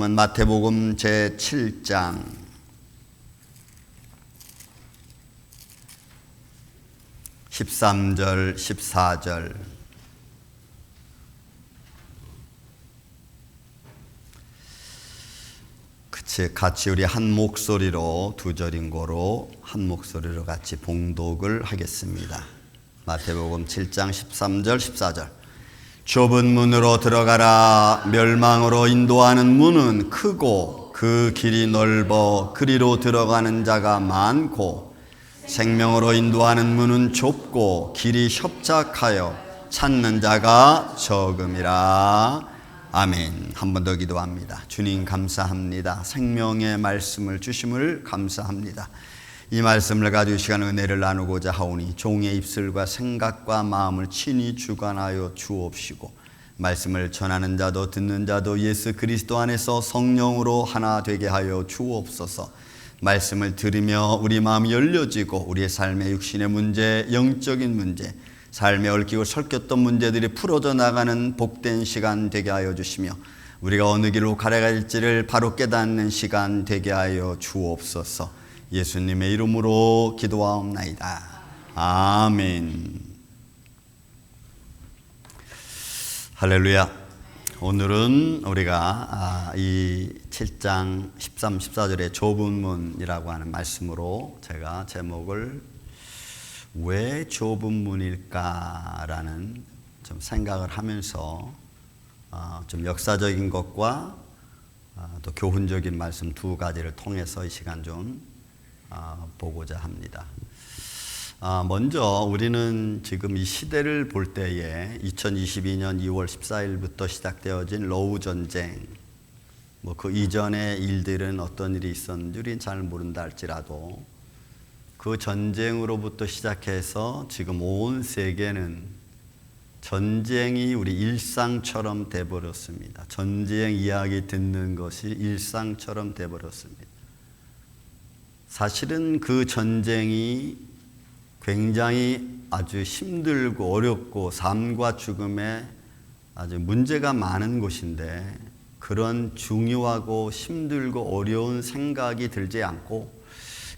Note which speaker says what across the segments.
Speaker 1: 마태복음 제7장 13절 14절 같이 우리 한 목소리로 두 절인 거로 한 목소리로 같이 봉독을 하겠습니다. 마태복음 7장 13절 14절 좁은 문으로 들어가라. 멸망으로 인도하는 문은 크고 그 길이 넓어 그리로 들어가는 자가 많고 생명으로 인도하는 문은 좁고 길이 협착하여 찾는 자가 적음이라. 아멘. 한 번 더 기도합니다. 주님 감사합니다. 생명의 말씀을 주심을 감사합니다. 이 말씀을 가지고 이 시간 은혜를 나누고자 하오니 종의 입술과 생각과 마음을 친히 주관하여 주옵시고 말씀을 전하는 자도 듣는 자도 예수 그리스도 안에서 성령으로 하나 되게 하여 주옵소서. 말씀을 들으며 우리 마음이 열려지고 우리의 삶의 육신의 문제, 영적인 문제, 삶에 얽히고 설켰던 문제들이 풀어져 나가는 복된 시간 되게 하여 주시며 우리가 어느 길로 가려갈지를 바로 깨닫는 시간 되게 하여 주옵소서. 예수님의 이름으로 기도하옵나이다. 아멘. 할렐루야. 오늘은 우리가 이 7장 13, 14절의 좁은 문이라고 하는 말씀으로 제가 제목을 왜 좁은 문일까라는 좀 생각을 하면서 좀 역사적인 것과 또 교훈적인 말씀 두 가지를 통해서 이 시간 좀 보고자 합니다. 먼저 우리는 지금 이 시대를 볼 때에 2022년 2월 14일부터 시작되어진 러우 전쟁, 그 이전의 일들은 어떤 일이 있었는지 우리는 잘 모른다 할지라도 그 전쟁으로부터 시작해서 지금 온 세계는 전쟁이 우리 일상처럼 돼버렸습니다. 전쟁 이야기 듣는 것이 일상처럼 돼버렸습니다. 사실은 그 전쟁이 굉장히 아주 힘들고 어렵고 삶과 죽음에 아주 문제가 많은 곳인데 그런 중요하고 힘들고 어려운 생각이 들지 않고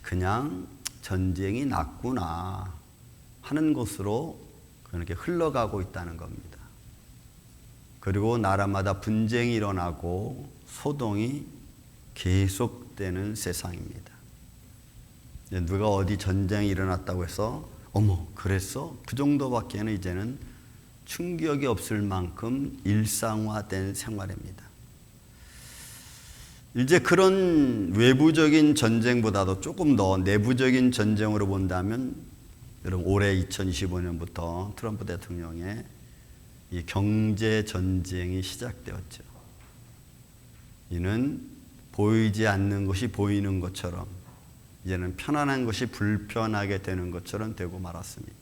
Speaker 1: 그냥 전쟁이 났구나 하는 것으로 그렇게 흘러가고 있다는 겁니다. 그리고 나라마다 분쟁이 일어나고 소동이 계속되는 세상입니다. 누가 어디 전쟁이 일어났다고 해서 어머 그랬어? 그 정도밖에는 이제는 충격이 없을 만큼 일상화된 생활입니다. 이제 그런 외부적인 전쟁보다도 조금 더 내부적인 전쟁으로 본다면 여러분 올해 2025년부터 트럼프 대통령의 이 경제 전쟁이 시작되었죠. 이는 보이지 않는 것이 보이는 것처럼 이제는 편안한 것이 불편하게 되는 것처럼 되고 말았습니다.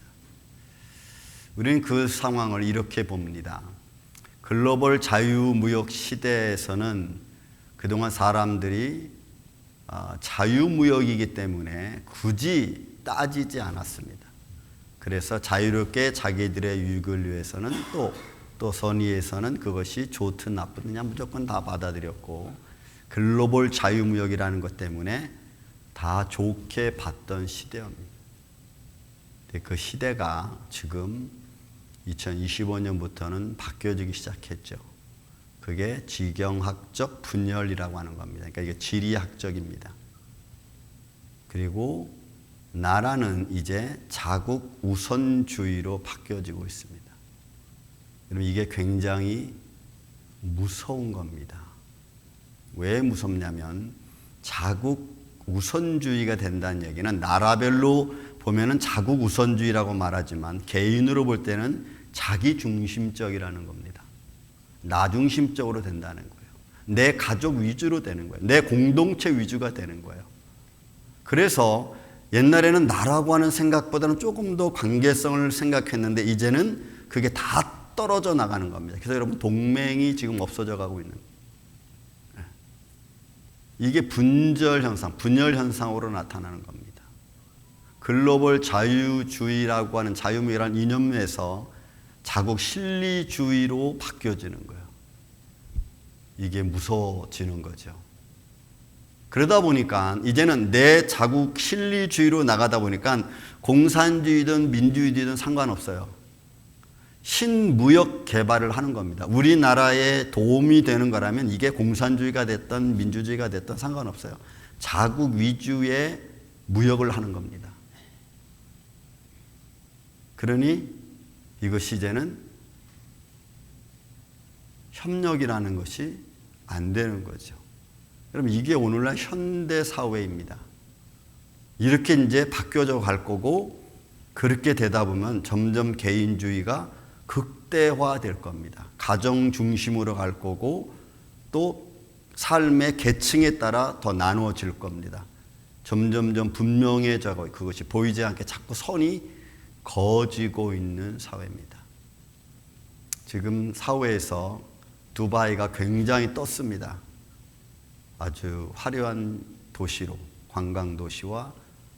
Speaker 1: 우리는 그 상황을 이렇게 봅니다. 글로벌 자유무역 시대에서는 그동안 사람들이 자유무역이기 때문에 굳이 따지지 않았습니다. 그래서 자유롭게 자기들의 유익을 위해서는 또 선의에서는 그것이 좋든 나쁘느냐 무조건 다 받아들였고 글로벌 자유무역이라는 것 때문에 다 좋게 봤던 시대입니다. 그 시대가 지금 2025년부터는 바뀌어지기 시작했죠. 그게 지경학적 분열이라고 하는 겁니다. 그러니까 이게 지리학적입니다. 그리고 나라는 이제 자국 우선주의로 바뀌어지고 있습니다. 여러분 이게 굉장히 무서운 겁니다. 왜 무섭냐면 자국 우선주의가 된다는 얘기는 나라별로 보면은 자국 우선주의라고 말하지만 개인으로 볼 때는 자기 중심적이라는 겁니다. 나 중심적으로 된다는 거예요. 내 가족 위주로 되는 거예요. 내 공동체 위주가 되는 거예요. 그래서 옛날에는 나라고 하는 생각보다는 조금 더 관계성을 생각했는데 이제는 그게 다 떨어져 나가는 겁니다. 그래서 여러분 동맹이 지금 없어져 가고 있는 거예요. 이게 분절 현상, 분열 현상으로 나타나는 겁니다. 글로벌 자유주의라고 하는 자유무역이라는 이념에서 자국 실리주의로 바뀌어지는 거예요. 이게 무서워지는 거죠. 그러다 보니까 이제는 내 자국 실리주의로 나가다 보니까 공산주의든 민주주의든 상관없어요. 신무역 개발을 하는 겁니다. 우리나라에 도움이 되는 거라면 이게 공산주의가 됐든 민주주의가 됐든 상관없어요. 자국 위주의 무역을 하는 겁니다. 그러니 이것이 이제는 협력이라는 것이 안 되는 거죠. 여러분, 이게 오늘날 현대 사회입니다. 이렇게 이제 바뀌어져 갈 거고, 그렇게 되다 보면 점점 개인주의가 극대화될 겁니다. 가정 중심으로 갈 거고, 또 삶의 계층에 따라 더 나누어질 겁니다. 점점점 분명해져가고 그것이 보이지 않게 자꾸 선이 거지고 있는 사회입니다. 지금 사회에서 두바이가 굉장히 떴습니다. 아주 화려한 도시로, 관광 도시와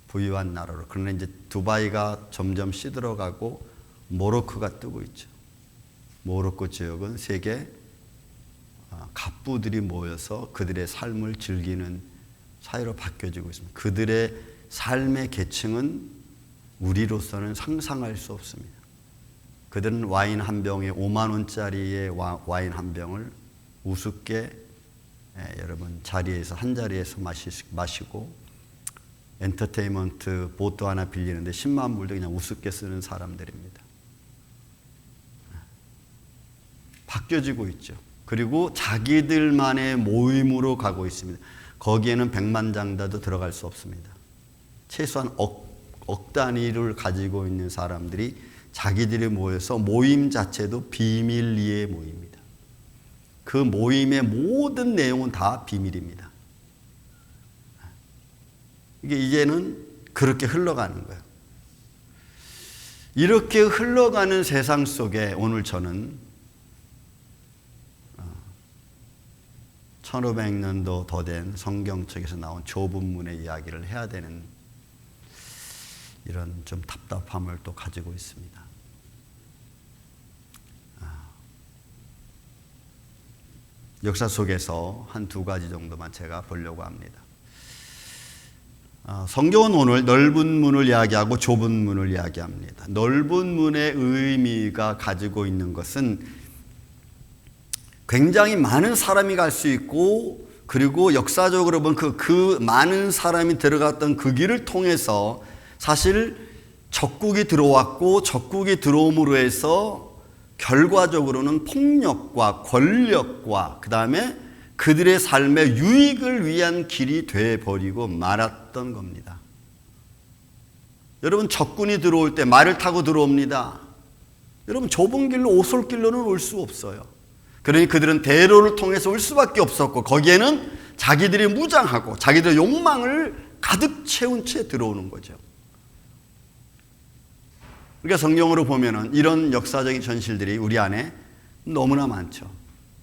Speaker 1: 부유한 나라로. 그러나 이제 두바이가 점점 시들어가고 모로코가 뜨고 있죠. 모로코 지역은 세계 갑부들이 모여서 그들의 삶을 즐기는 사회로 바뀌어지고 있습니다. 그들의 삶의 계층은 우리로서는 상상할 수 없습니다. 그들은 와인 한 병에 5만 원짜리의 와인 한 병을 우습게 여러분 자리에서 한 자리에서 마시고 엔터테인먼트 보트 하나 빌리는데 10만 불도 그냥 우습게 쓰는 사람들입니다. 바뀌어지고 있죠. 그리고 자기들만의 모임으로 가고 있습니다. 거기에는 백만장자도 들어갈 수 없습니다. 최소한 억 단위를 가지고 있는 사람들이 자기들이 모여서 모임 자체도 비밀리에 모입니다. 그 모임의 모든 내용은 다 비밀입니다. 이게 이제는 그렇게 흘러가는 거예요. 이렇게 흘러가는 세상 속에 오늘 저는 1500년도 더 된 성경책에서 나온 좁은 문의 이야기를 해야 되는 이런 좀 답답함을 또 가지고 있습니다. 역사 속에서 한 두 가지 정도만 제가 보려고 합니다. 성경은 오늘 넓은 문을 이야기하고 좁은 문을 이야기합니다. 넓은 문의 의미가 가지고 있는 것은 굉장히 많은 사람이 갈 수 있고, 그리고 역사적으로 보면 그 많은 사람이 들어갔던 그 길을 통해서 사실 적국이 들어왔고, 적국이 들어옴으로 해서 결과적으로는 폭력과 권력과 그 다음에 그들의 삶의 유익을 위한 길이 되어버리고 말았던 겁니다. 여러분, 적군이 들어올 때 말을 타고 들어옵니다. 여러분, 좁은 길로 오솔길로는 올 수 없어요. 그러니 그들은 대로를 통해서 올 수밖에 없었고, 거기에는 자기들이 무장하고 자기들의 욕망을 가득 채운 채 들어오는 거죠. 그러니까 성경으로 보면은 이런 역사적인 현실들이 우리 안에 너무나 많죠.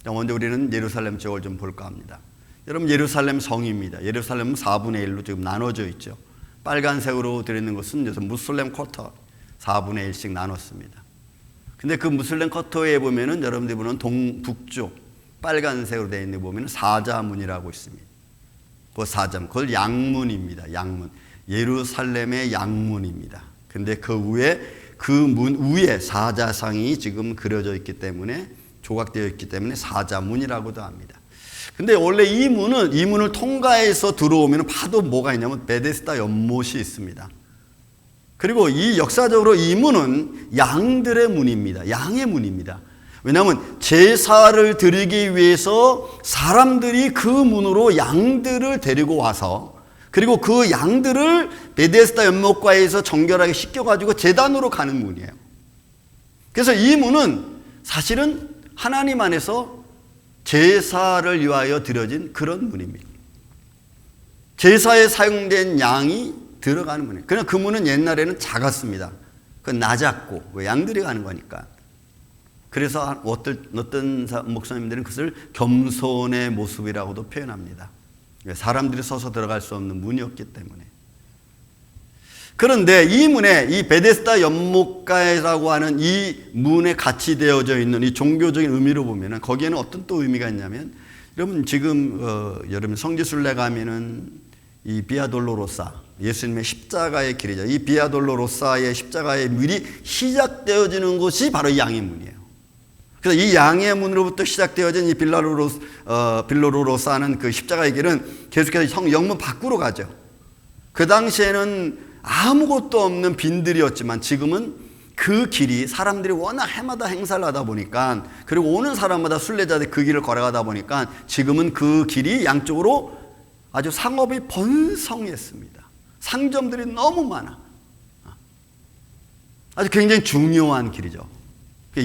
Speaker 1: 먼저 우리는 예루살렘 쪽을 좀 볼까 합니다. 여러분, 예루살렘 성입니다. 예루살렘은 4분의 1로 지금 나눠져 있죠. 빨간색으로 되어 있는 것은 무슬림 쿼터 4분의 1씩 나눴습니다. 근데 그 무슬림 쿼터에 보면은 여러분들이 보는 동북쪽 빨간색으로 되어 있는 데 보면은 사자문이라고 있습니다. 그 사자문, 그걸 양문입니다. 양문. 예루살렘의 양문입니다. 근데 그 문 위에 사자상이 지금 그려져 있기 때문에, 조각되어 있기 때문에 사자문이라고도 합니다. 근데 원래 이 문을 통과해서 들어오면 봐도 뭐가 있냐면 베데스다 연못이 있습니다. 그리고 이 역사적으로 이 문은 양들의 문입니다. 양의 문입니다. 왜냐하면 제사를 드리기 위해서 사람들이 그 문으로 양들을 데리고 와서, 그리고 그 양들을 베데스다 연못가에서 정결하게 씻겨가지고 제단으로 가는 문이에요. 그래서 이 문은 사실은 하나님 안에서 제사를 위하여 드려진 그런 문입니다. 제사에 사용된 양이 들어가는 문이에요. 그러나 그 문은 옛날에는 작았습니다. 그건 낮았고 양들이 가는 거니까. 그래서 어떤 목사님들은 그것을 겸손의 모습이라고도 표현합니다. 사람들이 서서 들어갈 수 없는 문이었기 때문에. 그런데 이 문에, 이 베데스다 연못가라고 하는 이 문에 같이 되어져 있는 이 종교적인 의미로 보면은 거기에는 어떤 또 의미가 있냐면, 여러분 지금 여러분 성지순례 가면은 이 비아 돌로로사, 예수님의 십자가의 길이죠. 이 비아 돌로로사의 십자가의 문이 시작되어지는 곳이 바로 이 양의 문이에요. 그래서 이 양의 문으로부터 시작되어진 이 빌로로로사는 그 십자가의 길은 계속해서 영문 밖으로 가죠. 그 당시에는 아무것도 없는 빈들이었지만 지금은 그 길이 사람들이 워낙 해마다 행사를 하다 보니까, 그리고 오는 사람마다 순례자들이 그 길을 걸어가다 보니까 지금은 그 길이 양쪽으로 아주 상업이 번성했습니다. 상점들이 너무 많아. 아주 굉장히 중요한 길이죠.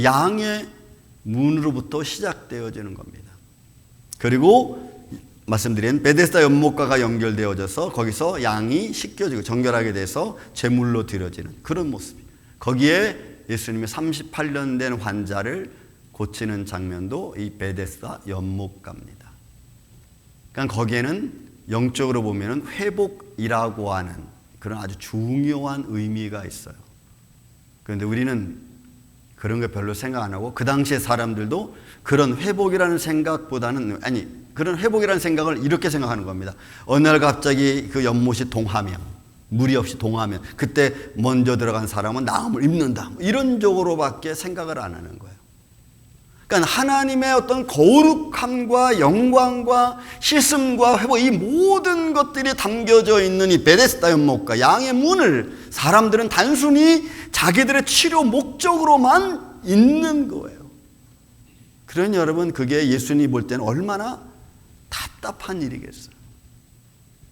Speaker 1: 양의 문으로부터 시작되어지는 겁니다. 그리고 말씀드린 베데스다 연못가가 연결되어져서 거기서 양이 씻겨지고 정결하게 돼서 제물로 드려지는 그런 모습이에요. 거기에 예수님이 38년 된 환자를 고치는 장면도 이 베데스다 연못가입니다. 그러니까 거기에는 영적으로 보면 회복이라고 하는 그런 아주 중요한 의미가 있어요. 그런데 우리는 그런 거 별로 생각 안 하고, 그 당시의 사람들도 그런 회복이라는 생각보다는, 그런 회복이라는 생각을 이렇게 생각하는 겁니다. 어느 날 갑자기 그 연못이 동하면, 물이 없이 동하면 그때 먼저 들어간 사람은 나음을 입는다, 이런 쪽으로밖에 생각을 안 하는 거예요. 그러니까 하나님의 어떤 거룩함과 영광과 씻음과 회복, 이 모든 것들이 담겨져 있는 이 베데스다 연못가 양의 문을 사람들은 단순히 자기들의 치료 목적으로만 있는 거예요. 그러니 여러분, 그게 예수님이 볼 때는 얼마나 답답한 일이겠어요.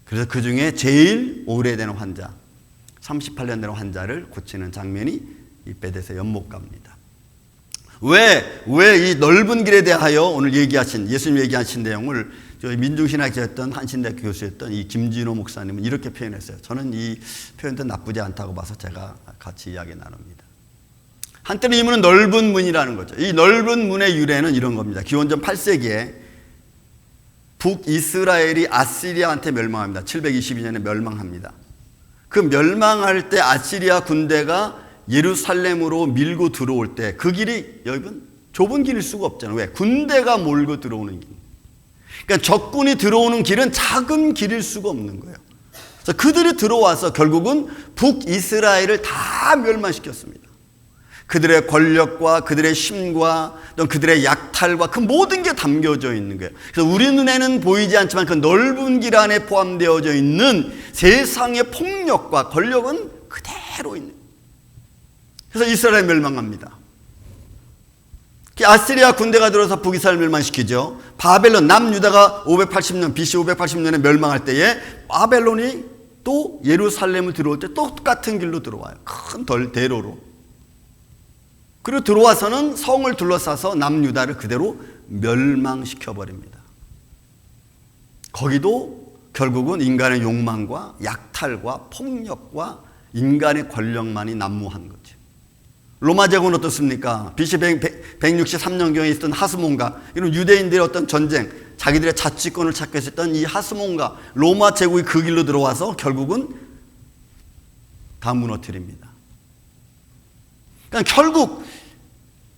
Speaker 1: 그래서 그 중에 제일 오래된 환자, 38년 된 환자를 고치는 장면이 이 베데스다 연못가입니다. 왜 이 넓은 길에 대하여 오늘 얘기하신, 예수님 얘기하신 내용을 저희 민중신학자였던 한신대학교 교수였던 이 김진호 목사님은 이렇게 표현했어요. 저는 이 표현도 나쁘지 않다고 봐서 제가 같이 이야기 나눕니다. 한때는 이 문은 넓은 문이라는 거죠. 이 넓은 문의 유래는 이런 겁니다. 기원전 8세기에 북이스라엘이 아시리아한테 멸망합니다. 722년에 멸망합니다. 그 멸망할 때 아시리아 군대가 예루살렘으로 밀고 들어올 때 그 길이 여러분 좁은 길일 수가 없잖아요. 왜? 군대가 몰고 들어오는 길. 그러니까 적군이 들어오는 길은 작은 길일 수가 없는 거예요. 그래서 그들이 들어와서 결국은 북이스라엘을 다 멸망시켰습니다. 그들의 권력과 그들의 힘과 또 그들의 약탈과 그 모든 게 담겨져 있는 거예요. 그래서 우리 눈에는 보이지 않지만 그 넓은 길 안에 포함되어져 있는 세상의 폭력과 권력은 그대로 있는 거예요. 그래서 이스라엘 멸망합니다. 아시리아 군대가 들어서 북이스라엘 멸망시키죠. 바벨론, 남유다가 580년, BC 580년에 멸망할 때에 바벨론이 또 예루살렘을 들어올 때 똑같은 길로 들어와요. 큰 대로로. 그리고 들어와서는 성을 둘러싸서 남유다를 그대로 멸망시켜버립니다. 거기도 결국은 인간의 욕망과 약탈과 폭력과 인간의 권력만이 난무한 거죠. 로마 제국은 어떻습니까? BC 163년경에 있었던 하스몬가, 이런 유대인들의 어떤 전쟁, 자기들의 자치권을 찾고 있었던 이 하스몬가, 로마 제국이 그 길로 들어와서 결국은 다 무너뜨립니다. 그러니까 결국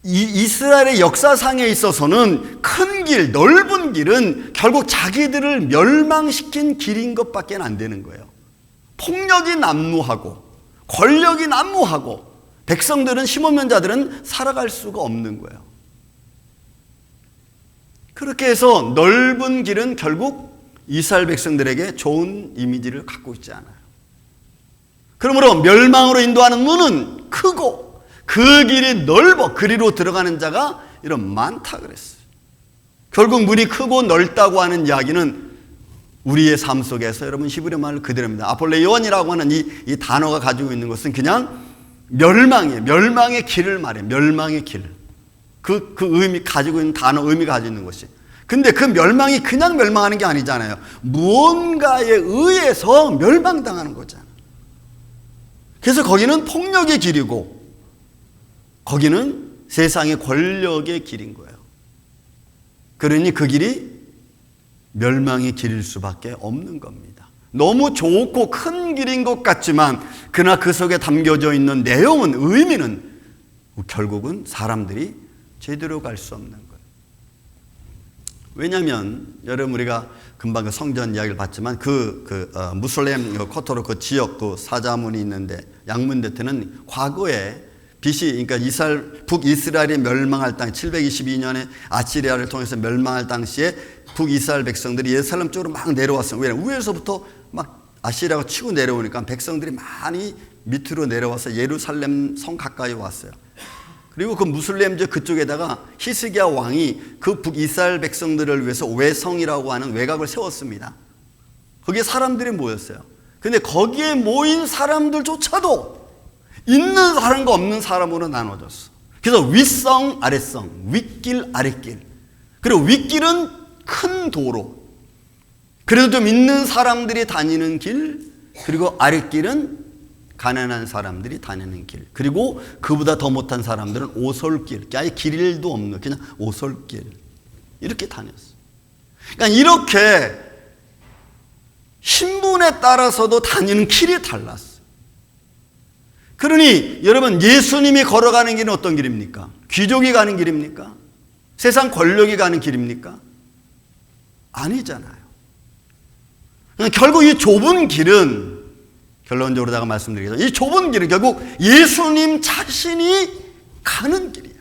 Speaker 1: 이스라엘의 역사상에 있어서는 큰 길, 넓은 길은 결국 자기들을 멸망시킨 길인 것밖에 안 되는 거예요. 폭력이 난무하고 권력이 난무하고 백성들은, 힘없는 자들은 살아갈 수가 없는 거예요. 그렇게 해서 넓은 길은 결국 이스라엘 백성들에게 좋은 이미지를 갖고 있지 않아요. 그러므로 멸망으로 인도하는 문은 크고 그 길이 넓어 그리로 들어가는 자가 이런 많다 그랬어요. 결국 문이 크고 넓다고 하는 이야기는 우리의 삶 속에서 여러분 히브리 말 그대로입니다. 아폴레이온이라고 하는 이 단어가 가지고 있는 것은 그냥 멸망의 길을 말해요. 멸망의 길. 그 의미 가지고 있는 단어, 의미가 가지고 있는 것이. 근데 그 멸망이 그냥 멸망하는 게 아니잖아요. 무언가에 의해서 멸망당하는 거잖아요. 그래서 거기는 폭력의 길이고 거기는 세상의 권력의 길인 거예요. 그러니 그 길이 멸망의 길일 수밖에 없는 겁니다. 너무 좋고 큰 길인 것 같지만 그러나 그 속에 담겨져 있는 내용은, 의미는 결국은 사람들이 제대로 갈 수 없는 거예요. 왜냐하면 여러분 우리가 금방 그 성전 이야기를 봤지만 무슬림 코토로 그 지역 그 사자문이 있는데 양문대때는 과거에 BC 그러니까 북이스라엘이 멸망할 당 722년에 아시리아를 통해서 멸망할 당시에 북이스라엘 백성들이 예루살렘 쪽으로 막 내려왔어요. 왜냐하면 위에서부터 막 아시리아가 치고 내려오니까 백성들이 많이 밑으로 내려와서 예루살렘 성 가까이 왔어요. 그리고 그 무슬림제 그쪽에다가 히스기야 왕이 그 북이스라엘 백성들을 위해서 외성이라고 하는 외곽을 세웠습니다. 거기에 사람들이 모였어요. 근데 거기에 모인 사람들조차도 있는 사람과 없는 사람으로 나눠졌어. 그래서 윗성, 아랫성, 윗길, 아랫길. 그리고 윗길은 큰 도로. 그래도 좀 있는 사람들이 다니는 길, 그리고 아랫길은 가난한 사람들이 다니는 길, 그리고 그보다 더 못한 사람들은 오솔길, 아예 길도 없는 그냥 오솔길, 이렇게 다녔어. 그러니까 이렇게 신분에 따라서도 다니는 길이 달랐어. 그러니 여러분, 예수님이 걸어가는 길은 어떤 길입니까? 귀족이 가는 길입니까? 세상 권력이 가는 길입니까? 아니잖아요. 결국 이 좁은 길은, 결론적으로다가 말씀드리겠습니다. 이 좁은 길은 결국 예수님 자신이 가는 길이야.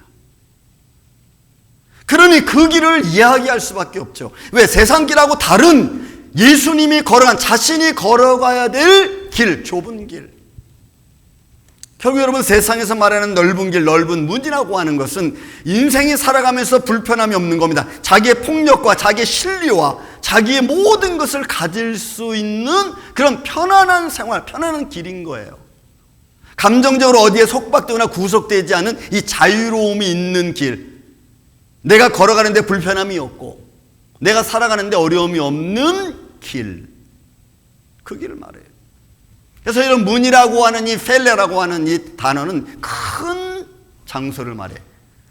Speaker 1: 그러니 그 길을 이야기할 수밖에 없죠. 왜? 세상 길하고 다른 예수님이 걸어간, 자신이 걸어가야 될 길, 좁은 길. 결국 여러분, 세상에서 말하는 넓은 길, 넓은 문이라고 하는 것은 인생이 살아가면서 불편함이 없는 겁니다. 자기의 폭력과 자기의 신뢰와 자기의 모든 것을 가질 수 있는 그런 편안한 생활, 편안한 길인 거예요. 감정적으로 어디에 속박되거나 구속되지 않은 이 자유로움이 있는 길. 내가 걸어가는데 불편함이 없고 내가 살아가는데 어려움이 없는 길. 그 길을 말해요. 그래서 이런 문이라고 하는 이 펠레라고 하는 이 단어는 큰 장소를 말해.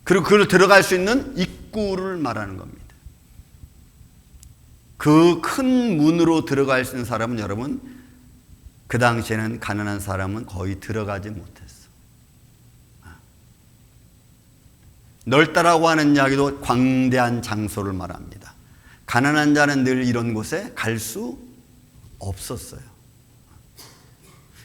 Speaker 1: 그리고 그걸 들어갈 수 있는 입구를 말하는 겁니다. 그 큰 문으로 들어갈 수 있는 사람은 여러분, 그 당시에는 가난한 사람은 거의 들어가지 못했어. 넓다라고 하는 이야기도 광대한 장소를 말합니다. 가난한 자는 늘 이런 곳에 갈 수 없었어요.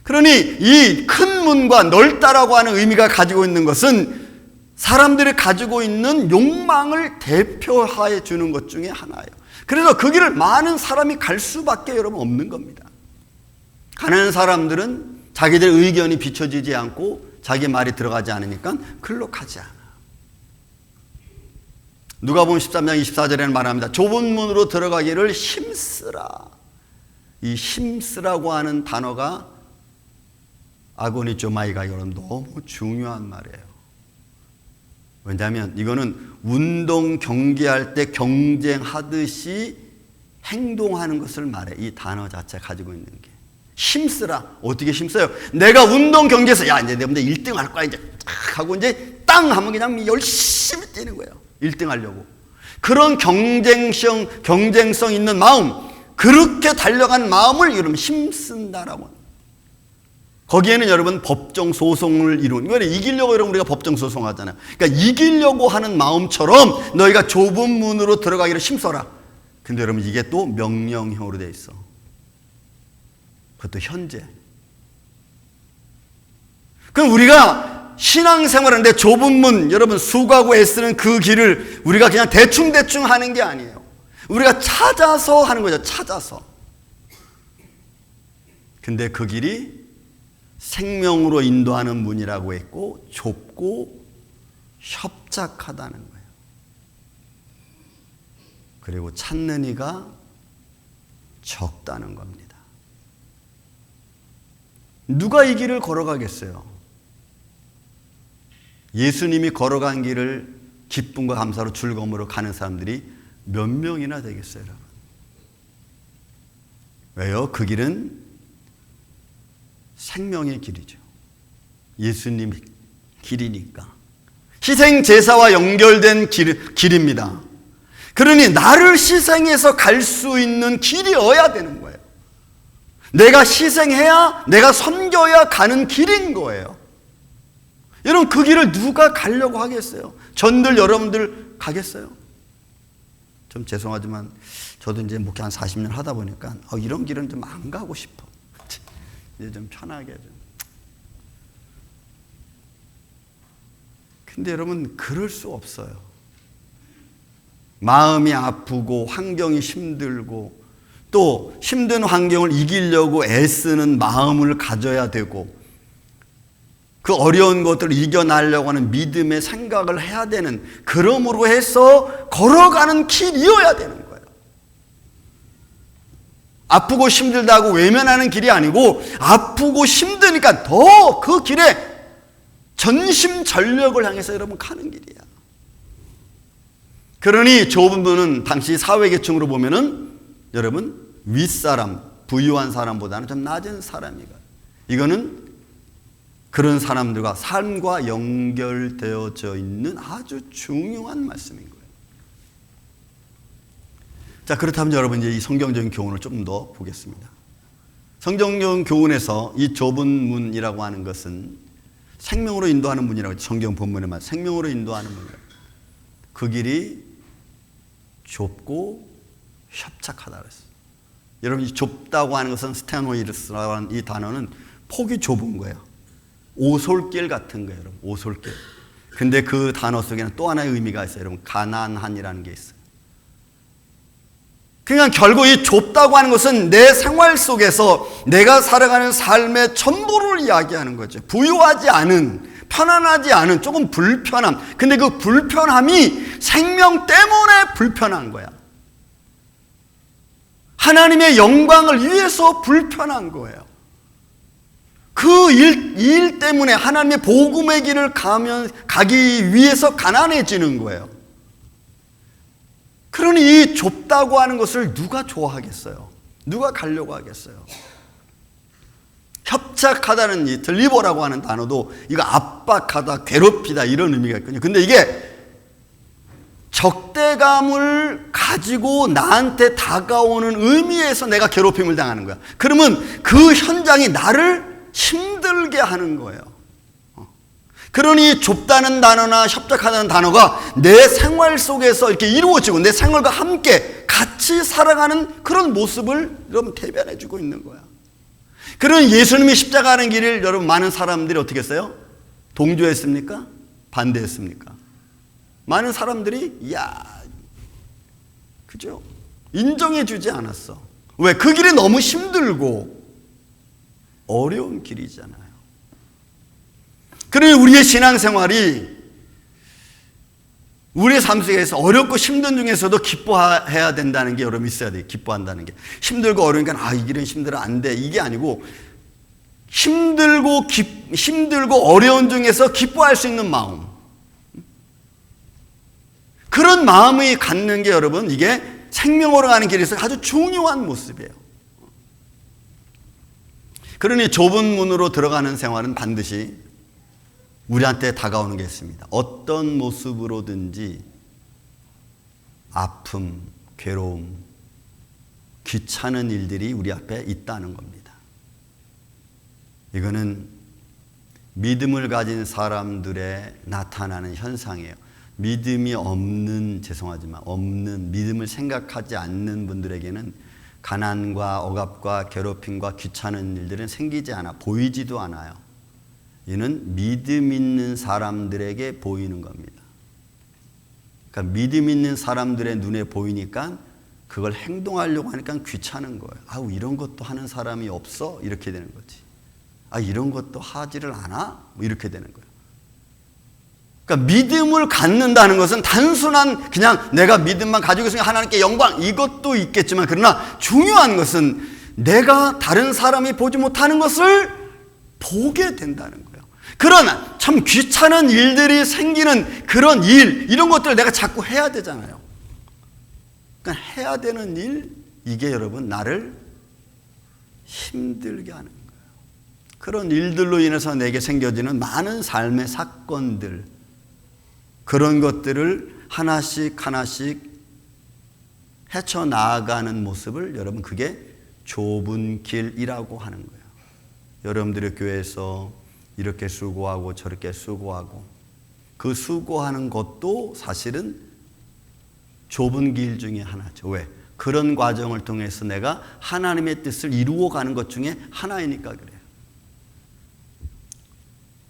Speaker 1: 그러니 이 큰 문과 넓다라고 하는 의미가 가지고 있는 것은 사람들이 가지고 있는 욕망을 대표해 주는 것 중에 하나예요. 그래서 그 길을 많은 사람이 갈 수밖에 여러분 없는 겁니다. 가난한 사람들은 자기들 의견이 비춰지지 않고 자기 말이 들어가지 않으니까 글로 가지 않아. 누가복음 13장 24절에는 말합니다. 좁은 문으로 들어가기를 힘쓰라. 이 힘쓰라고 하는 단어가 아고니조마이가 여러분 너무 중요한 말이에요. 왜냐하면 이거는 운동 경기할 때 경쟁하듯이 행동하는 것을 말해. 이 단어 자체 가지고 있는 게 힘쓰라. 어떻게 힘써요? 내가 운동 경기에서 야 이제 내가 1등 할 거야 이제 딱 하고 이제 땅 하면 그냥 열심히 뛰는 거예요. 1등 하려고. 그런 경쟁성 있는 마음, 그렇게 달려간 마음을 여러분 힘쓴다라고. 거기에는 여러분 법정 소송을 이루는, 이거는 이기려고 여러분 우리가 법정 소송하잖아요. 그러니까 이기려고 하는 마음처럼 너희가 좁은 문으로 들어가기를 힘써라. 근데 여러분 이게 또 명령형으로 돼 있어. 그것도 현재. 그럼 우리가 신앙생활하는데 좁은 문, 여러분 수고하고 애쓰는 그 길을 우리가 그냥 대충 하는 게 아니에요. 우리가 찾아서 하는 거죠. 찾아서. 근데 그 길이 생명으로 인도하는 문이라고 했고 좁고 협착하다는 거예요. 그리고 찾는 이가 적다는 겁니다. 누가 이 길을 걸어가겠어요? 예수님이 걸어간 길을 기쁨과 감사로 즐거움으로 가는 사람들이 몇 명이나 되겠어요, 여러분? 왜요? 그 길은 생명의 길이죠. 예수님 길이니까. 희생 제사와 연결된 길입니다. 그러니 나를 희생해서 갈 수 있는 길이어야 되는 거예요. 내가 희생해야, 내가 섬겨야 가는 길인 거예요. 여러분 그 길을 누가 가려고 하겠어요? 전들 여러분들 가겠어요? 좀 죄송하지만 저도 이제 목회 한 40년 하다 보니까 이런 길은 좀 안 가고 싶어. 이제 좀 편하게 좀. 근데 여러분 그럴 수 없어요. 마음이 아프고 환경이 힘들고 또 힘든 환경을 이기려고 애쓰는 마음을 가져야 되고 그 어려운 것들을 이겨내려고 하는 믿음의 생각을 해야 되는, 그러므로 해서 걸어가는 길이어야 되는 거예요. 아프고 힘들다고 외면하는 길이 아니고 아프고 힘드니까 더 그 길에 전심전력을 향해서 여러분 가는 길이야. 그러니 좁은 문은 당시 사회계층으로 보면은 여러분 윗사람, 부유한 사람보다는 좀 낮은 사람이가, 이거는 그런 사람들과 삶과 연결되어져 있는 아주 중요한 말씀인 거예요. 자, 그렇다면 여러분 이제 이 성경적인 교훈을 좀 더 보겠습니다. 성경적인 교훈에서 이 좁은 문이라고 하는 것은 생명으로 인도하는 문이라고 성경 본문에 말 생명으로 인도하는 문이라고. 그 길이 좁고 협착하다 그랬어요. 여러분 이 좁다고 하는 것은 스테노이르스라고 하는 이 단어는 폭이 좁은 거예요. 오솔길 같은 거예요, 여러분. 오솔길. 근데 그 단어 속에는 또 하나의 의미가 있어요, 여러분. 가난한이라는 게 있어요. 그러니까 결국 이 좁다고 하는 것은 내 생활 속에서 내가 살아가는 삶의 전부를 이야기하는 거죠. 부유하지 않은, 편안하지 않은, 조금 불편함. 근데 그 불편함이 생명 때문에 불편한 거야. 하나님의 영광을 위해서 불편한 거예요. 그 일 때문에 하나님의 복음의 길을 가기 위해서 가난해지는 거예요. 그러니 이 좁다고 하는 것을 누가 좋아하겠어요? 누가 가려고 하겠어요? 협착하다는 이 들리버라고 하는 단어도 이거 압박하다, 괴롭히다 이런 의미가 있거든요. 근데 이게 적대감을 가지고 나한테 다가오는 의미에서 내가 괴롭힘을 당하는 거야. 그러면 그 현장이 나를 힘들게 하는 거예요. 그러니 좁다는 단어나 협착하다는 단어가 내 생활 속에서 이렇게 이루어지고 내 생활과 함께 같이 살아가는 그런 모습을 여러분 대변해 주고 있는 거야. 그런 예수님이 십자가 하는 길을 여러분 많은 사람들이 어떻게 했어요? 동조했습니까? 반대했습니까? 많은 사람들이 그죠? 인정해 주지 않았어. 왜? 그 길이 너무 힘들고 어려운 길이잖아요. 그러니 우리의 신앙생활이 우리의 삶 속에서 어렵고 힘든 중에서도 기뻐해야 된다는 게 여러분 있어야 돼요. 기뻐한다는 게. 힘들고 어려우니까 이 길은 힘들어 안 돼. 이게 아니고 힘들고 어려운 중에서 기뻐할 수 있는 마음. 그런 마음이 갖는 게 여러분 이게 생명으로 가는 길에서 아주 중요한 모습이에요. 그러니 좁은 문으로 들어가는 생활은 반드시 우리한테 다가오는 게 있습니다. 어떤 모습으로든지 아픔, 괴로움, 귀찮은 일들이 우리 앞에 있다는 겁니다. 이거는 믿음을 가진 사람들의 나타나는 현상이에요. 믿음이 없는, 죄송하지만 없는, 믿음을 생각하지 않는 분들에게는 가난과 억압과 괴롭힘과 귀찮은 일들은 생기지 않아, 보이지도 않아요. 이는 믿음 있는 사람들에게 보이는 겁니다. 그러니까 믿음 있는 사람들의 눈에 보이니까 그걸 행동하려고 하니까 귀찮은 거예요. 아우, 이런 것도 하는 사람이 없어? 이렇게 되는 거지. 아, 이런 것도 하지를 않아? 뭐 이렇게 되는 거예요. 그러니까 믿음을 갖는다는 것은 단순한 그냥 내가 믿음만 가지고 있으면 하나님께 영광, 이것도 있겠지만, 그러나 중요한 것은 내가 다른 사람이 보지 못하는 것을 보게 된다는 거예요. 그러나 참 귀찮은 일들이 생기는 그런 일, 이런 것들을 내가 자꾸 해야 되잖아요. 그러니까 해야 되는 일, 이게 여러분 나를 힘들게 하는 거예요. 그런 일들로 인해서 내게 생겨지는 많은 삶의 사건들, 그런 것들을 하나씩 하나씩 헤쳐나가는 모습을 여러분, 그게 좁은 길이라고 하는 거예요. 여러분들의 교회에서 이렇게 수고하고 저렇게 수고하고, 그 수고하는 것도 사실은 좁은 길 중에 하나죠. 왜? 그런 과정을 통해서 내가 하나님의 뜻을 이루어가는 것 중에 하나이니까 그래요.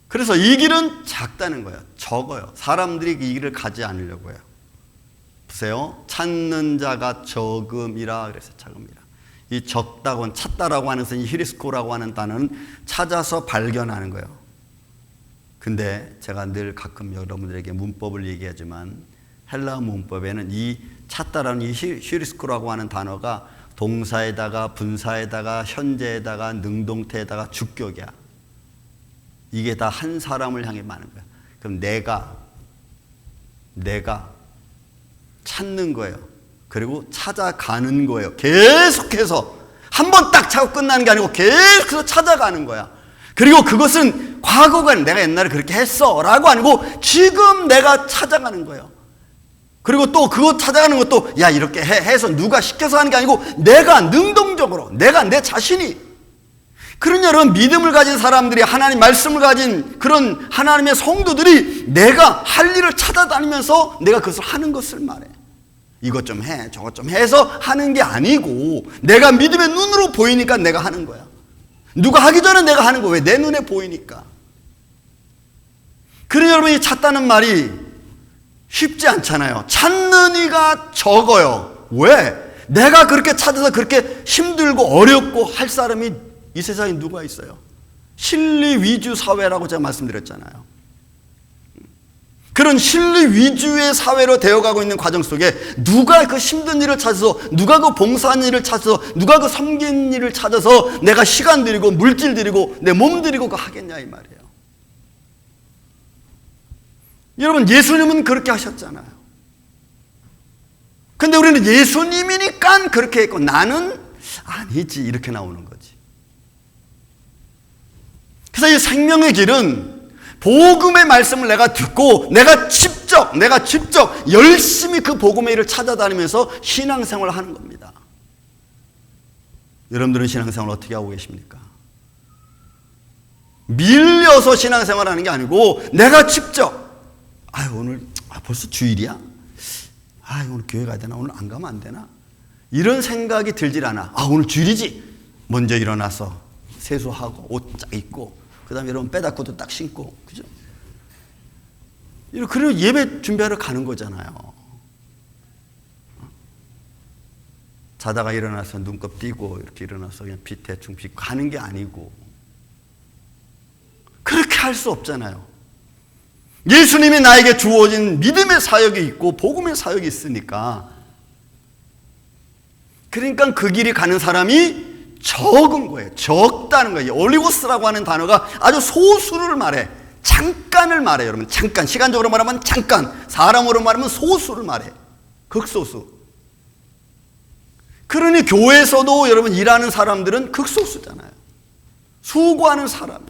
Speaker 1: 그래서 이 길은 작다는 거예요. 적어요. 사람들이 이 길을 가지 않으려고 해요. 보세요. 찾는 자가 적음이라 그래서 적음이라. 이 적다고 찾다라고 하는 것은 이 히리스코라고 하는 단어는 찾아서 발견하는 거예요. 근데 제가 늘 가끔 여러분들에게 문법을 얘기하지만 헬라 문법에는 이 찾다라는 이 히리스코라고 하는 단어가 동사에다가 분사에다가 현재에다가 능동태에다가 주격이야. 이게 다 한 사람을 향해 많은 거야. 그럼 내가 찾는 거예요. 그리고 찾아가는 거예요. 계속해서 한 번 딱 찾고 끝나는 게 아니고 계속해서 찾아가는 거야. 그리고 그것은 과거가 내가 옛날에 그렇게 했어 라고 아니고 지금 내가 찾아가는 거예요. 그리고 또 그거 찾아가는 것도 야 이렇게 해서 누가 시켜서 하는 게 아니고 내가 능동적으로 내가 내 자신이. 그러니 여러분 믿음을 가진 사람들이 하나님 말씀을 가진 그런 하나님의 성도들이 내가 할 일을 찾아다니면서 내가 그것을 하는 것을 말해. 이것 좀 해 저것 좀 해서 하는 게 아니고 내가 믿음의 눈으로 보이니까 내가 하는 거야. 누가 하기 전에 내가 하는 거야. 왜? 내 눈에 보이니까. 그러니 여러분이 찾다는 말이 쉽지 않잖아요. 찾는 이가 적어요. 왜? 내가 그렇게 찾아서 그렇게 힘들고 어렵고 할 사람이 이 세상에 누가 있어요? 실리 위주 사회라고 제가 말씀드렸잖아요. 그런 실리 위주의 사회로 되어가고 있는 과정 속에 누가 그 힘든 일을 찾아서 누가 그 봉사하는 일을 찾아서 누가 그 섬기는 일을 찾아서 내가 시간 들이고 물질 들이고 내 몸 들이고 그거 하겠냐 이 말이에요. 여러분 예수님은 그렇게 하셨잖아요. 근데 우리는 예수님이니까 그렇게 했고 나는 아니지 이렇게 나오는 거지. 그래서 이 생명의 길은 복음의 말씀을 내가 듣고 내가 직접 열심히 그 복음의 일을 찾아다니면서 신앙생활을 하는 겁니다. 여러분들은 신앙생활을 어떻게 하고 계십니까? 밀려서 신앙생활을 하는 게 아니고 내가 직접 오늘 벌써 주일이야? 오늘 교회 가야 되나? 오늘 안 가면 안 되나? 이런 생각이 들질 않아. 오늘 주일이지? 먼저 일어나서 세수하고 옷 쫙 입고 그 다음에 여러분 빼닫고도 딱 신고 그죠? 그리고 예배 준비하러 가는 거잖아요. 자다가 일어나서 눈곱 띄고 이렇게 일어나서 그냥 대충 비 가는 게 아니고 그렇게 할 수 없잖아요. 예수님이 나에게 주어진 믿음의 사역이 있고 복음의 사역이 있으니까 그러니까 그 길이 가는 사람이 적은 거예요. 적다는 거예요. 올리고스라고 하는 단어가 아주 소수를 말해. 잠깐을 말해요. 여러분 잠깐 시간적으로 말하면 잠깐 사람으로 말하면 소수를 말해. 극소수. 그러니 교회에서도 여러분 일하는 사람들은 극소수잖아요. 수고하는 사람이.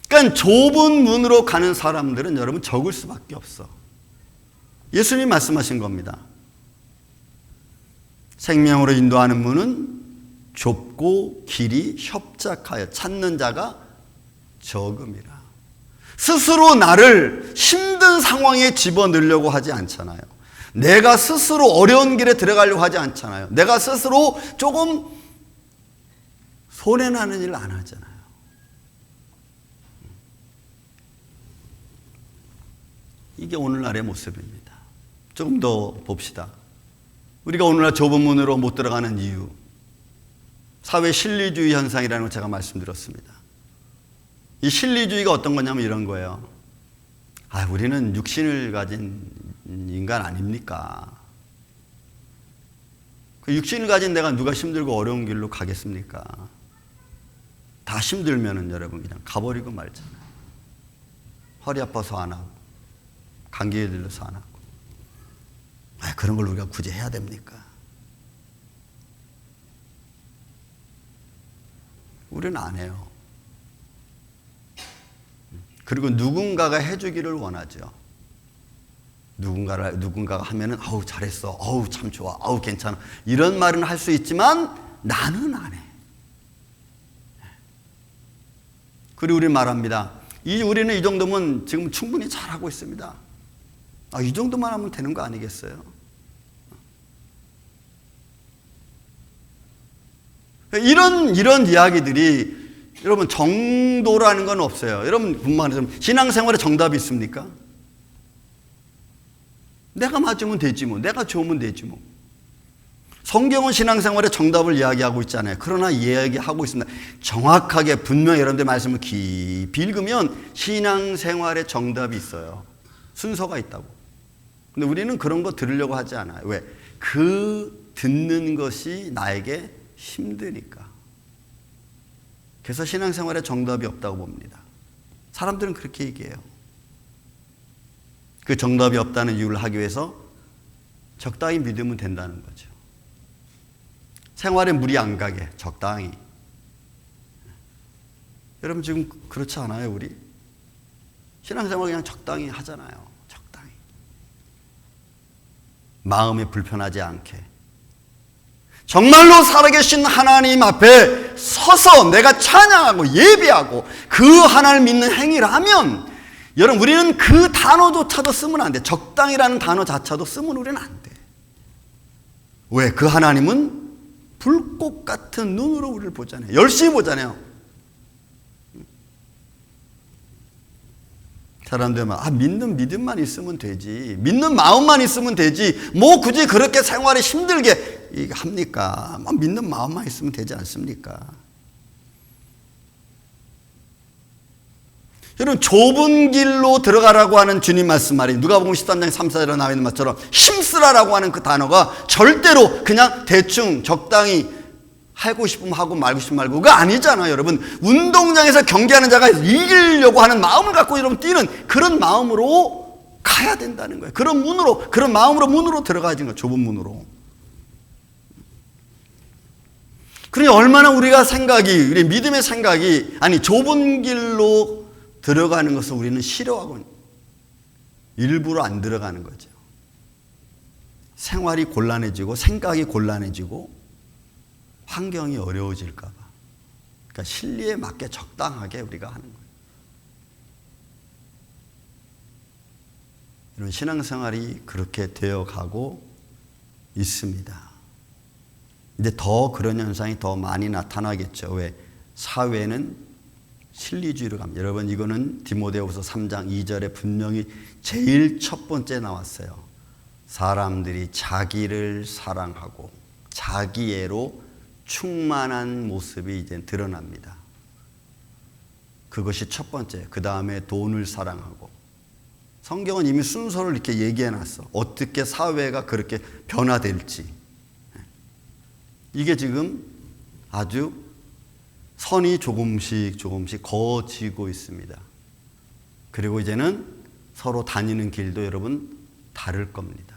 Speaker 1: 그러니까 좁은 문으로 가는 사람들은 여러분 적을 수밖에 없어. 예수님 말씀하신 겁니다. 생명으로 인도하는 문은 좁고 길이 협착하여 찾는 자가 적음이라. 스스로 나를 힘든 상황에 집어넣으려고 하지 않잖아요. 내가 스스로 어려운 길에 들어가려고 하지 않잖아요. 내가 스스로 조금 손해나는 일을 안 하잖아요. 이게 오늘날의 모습입니다. 조금 더 봅시다. 우리가 오늘날 좁은 문으로 못 들어가는 이유, 사회 실리주의 현상이라는 걸 제가 말씀드렸습니다. 이 실리주의가 어떤 거냐면 이런 거예요. 우리는 육신을 가진 인간 아닙니까? 그 육신을 가진 내가 누가 힘들고 어려운 길로 가겠습니까? 다 힘들면은 여러분 그냥 가버리고 말잖아요. 허리 아파서 안 하고 감기에 들려서 안 하고 그런 걸 우리가 굳이 해야 됩니까? 우리는 안 해요. 그리고 누군가가 해주기를 원하죠. 누군가가 하면은 잘했어, 참 좋아, 괜찮아 이런 말은 할 수 있지만 나는 안 해. 그리고 우리 말합니다. 우리는 이 정도면 지금 충분히 잘하고 있습니다. 이 정도만 하면 되는 거 아니겠어요? 이런 이야기들이 여러분 정도라는 건 없어요. 여러분 분만 신앙생활에 정답이 있습니까? 내가 맞으면 되지 뭐. 내가 좋으면 되지 뭐. 성경은 신앙생활의 정답을 이야기하고 있잖아요. 그러나 이야기하고 있습니다. 정확하게 분명히 여러분들 말씀을 깊이 읽으면 신앙생활의 정답이 있어요. 순서가 있다고. 근데 우리는 그런 거 들으려고 하지 않아요. 왜? 그 듣는 것이 나에게 힘드니까. 그래서 신앙생활에 정답이 없다고 봅니다. 사람들은 그렇게 얘기해요. 그 정답이 없다는 이유를 하기 위해서 적당히 믿으면 된다는 거죠. 생활에 무리 안 가게 적당히. 여러분 지금 그렇지 않아요? 우리 신앙생활 그냥 적당히 하잖아요. 적당히. 마음이 불편하지 않게. 정말로 살아계신 하나님 앞에 서서 내가 찬양하고 예배하고 그 하나님을 믿는 행위를 하면, 여러분 우리는 그 단어조차도 쓰면 안 돼. 적당이라는 단어 자체도 쓰면 우리는 안 돼. 왜? 그 하나님은 불꽃 같은 눈으로 우리를 보잖아요. 열심히 보잖아요. 사람들은 믿는 믿음만 있으면 되지, 믿는 마음만 있으면 되지, 뭐 굳이 그렇게 생활이 힘들게 합니까? 믿는 마음만 있으면 되지 않습니까? 여러분 좁은 길로 들어가라고 하는 주님 말씀 말이 누가복음 13장 3, 4절에 나와 있는 것처럼 힘쓰라라고 하는 그 단어가 절대로 그냥 대충 적당히 하고 싶으면 하고 말고 싶으면 말고 그거 아니잖아요. 여러분 운동장에서 경기하는 자가 이기려고 하는 마음을 갖고 여러분 뛰는 그런 마음으로 가야 된다는 거예요. 그런 문으로, 그런 마음으로 문으로 들어가야 되는 거예요. 좁은 문으로. 그러니 얼마나 우리가 우리 믿음의 생각이 좁은 길로 들어가는 것을 우리는 싫어하고 일부러 안 들어가는 거죠. 생활이 곤란해지고 생각이 곤란해지고 환경이 어려워질까 봐. 그러니까 실리에 맞게 적당하게 우리가 하는 거예요. 이런 신앙생활이 그렇게 되어가고 있습니다. 근데 더 그런 현상이 더 많이 나타나겠죠. 왜? 사회는 실리주의로 갑니다. 여러분 이거는 디모데후서 3장 2절에 분명히 제일 첫 번째 나왔어요. 사람들이 자기를 사랑하고 자기애로 충만한 모습이 이제 드러납니다. 그것이 첫 번째. 그 다음에 돈을 사랑하고. 성경은 이미 순서를 이렇게 얘기해 놨어. 어떻게 사회가 그렇게 변화될지. 이게 지금 아주 선이 조금씩 거지고 있습니다. 그리고 이제는 서로 다니는 길도 여러분 다를 겁니다.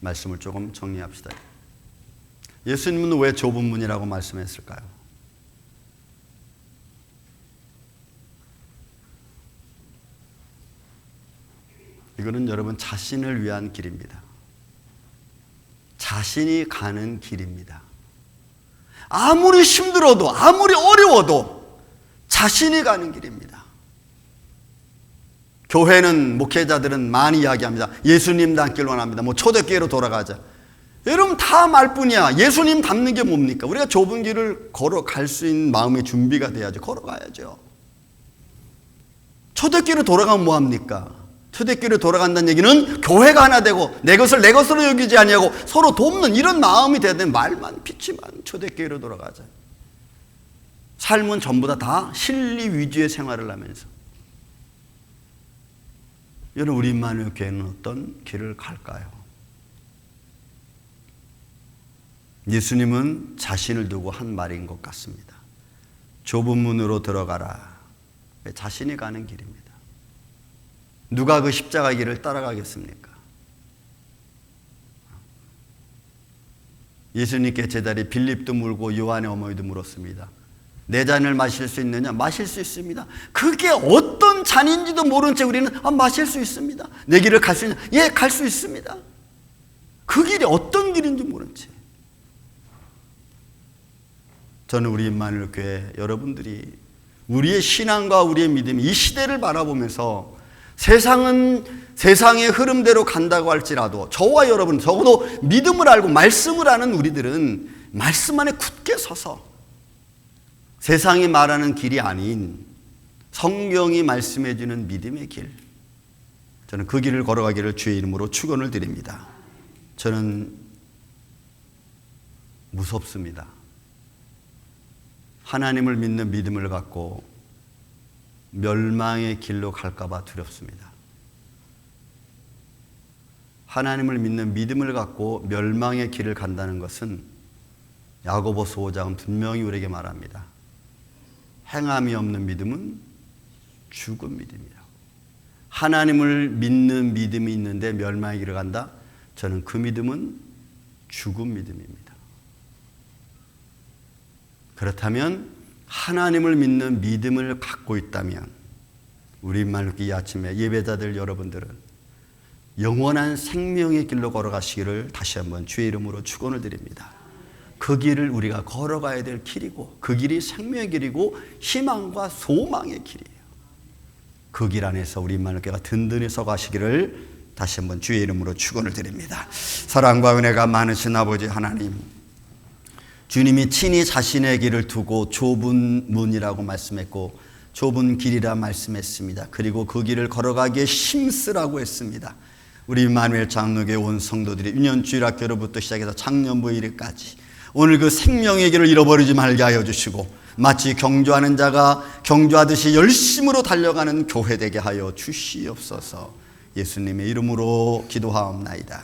Speaker 1: 말씀을 조금 정리합시다. 예수님은 왜 좁은 문이라고 말씀했을까요? 이거는 여러분 자신을 위한 길입니다. 자신이 가는 길입니다. 아무리 힘들어도 아무리 어려워도 자신이 가는 길입니다. 교회는 목회자들은 많이 이야기합니다. 예수님 닮길 원합니다. 초대교회로 돌아가자. 여러분 다 말뿐이야. 예수님 닮는 게 뭡니까? 우리가 좁은 길을 걸어갈 수 있는 마음의 준비가 돼야죠. 걸어가야죠. 초대교회로 돌아가면 뭐합니까? 초대교회로 돌아간다는 얘기는 교회가 하나 되고 내 것을 내 것으로 여기지 아니하고 서로 돕는 이런 마음이 돼야 되는, 말만 피치만 초대교회로 돌아가자. 삶은 전부 다 실리 위주의 생활을 하면서. 여러분 우리 임마누엘 교회는 어떤 길을 갈까요? 예수님은 자신을 두고 한 말인 것 같습니다. 좁은 문으로 들어가라. 자신이 가는 길입니다. 누가 그 십자가 길을 따라가겠습니까? 예수님께 제자리 빌립도 물고 요한의 어머니도 물었습니다. 내 잔을 마실 수 있느냐? 마실 수 있습니다. 그게 어떤 잔인지도 모른 채 우리는 마실 수 있습니다. 내 길을 갈 수 있느냐? 예, 갈 수 있습니다. 그 길이 어떤 길인지 모른 채. 저는 우리 임마누엘 교회 여러분들이 우리의 신앙과 우리의 믿음이 이 시대를 바라보면서 세상은 세상의 흐름대로 간다고 할지라도 저와 여러분, 적어도 믿음을 알고 말씀을 아는 우리들은 말씀 안에 굳게 서서 세상이 말하는 길이 아닌 성경이 말씀해 주는 믿음의 길, 저는 그 길을 걸어가기를 주의 이름으로 축원을 드립니다. 저는 무섭습니다. 하나님을 믿는 믿음을 갖고 멸망의 길로 갈까 봐 두렵습니다. 하나님을 믿는 믿음을 갖고 멸망의 길을 간다는 것은 야고보서 5장은 분명히 우리에게 말합니다. 행함이 없는 믿음은 죽은 믿음이라고. 하나님을 믿는 믿음이 있는데 멸망의 길을 간다? 저는 그 믿음은 죽은 믿음입니다. 그렇다면 하나님을 믿는 믿음을 갖고 있다면 우리말 이 아침에 예배자들 여러분들은 영원한 생명의 길로 걸어가시기를 다시 한번 주의 이름으로 축원을 드립니다. 그 길을 우리가 걸어가야 될 길이고 그 길이 생명의 길이고 희망과 소망의 길이에요. 그 길 안에서 우리 만교회가 든든히 서가시기를 다시 한번 주의 이름으로 축원을 드립니다. 사랑과 은혜가 많으신 아버지 하나님, 주님이 친히 자신의 길을 두고 좁은 문이라고 말씀했고 좁은 길이라 말씀했습니다. 그리고 그 길을 걸어가기에 힘쓰라고 했습니다. 우리 임마누엘 장로교회 온 성도들이 유년주일학교로부터 시작해서 작년부 일까지 오늘 그 생명의 길을 잃어버리지 말게 하여 주시고 마치 경주하는 자가 경주하듯이 열심으로 달려가는 교회 되게 하여 주시옵소서. 예수님의 이름으로 기도하옵나이다.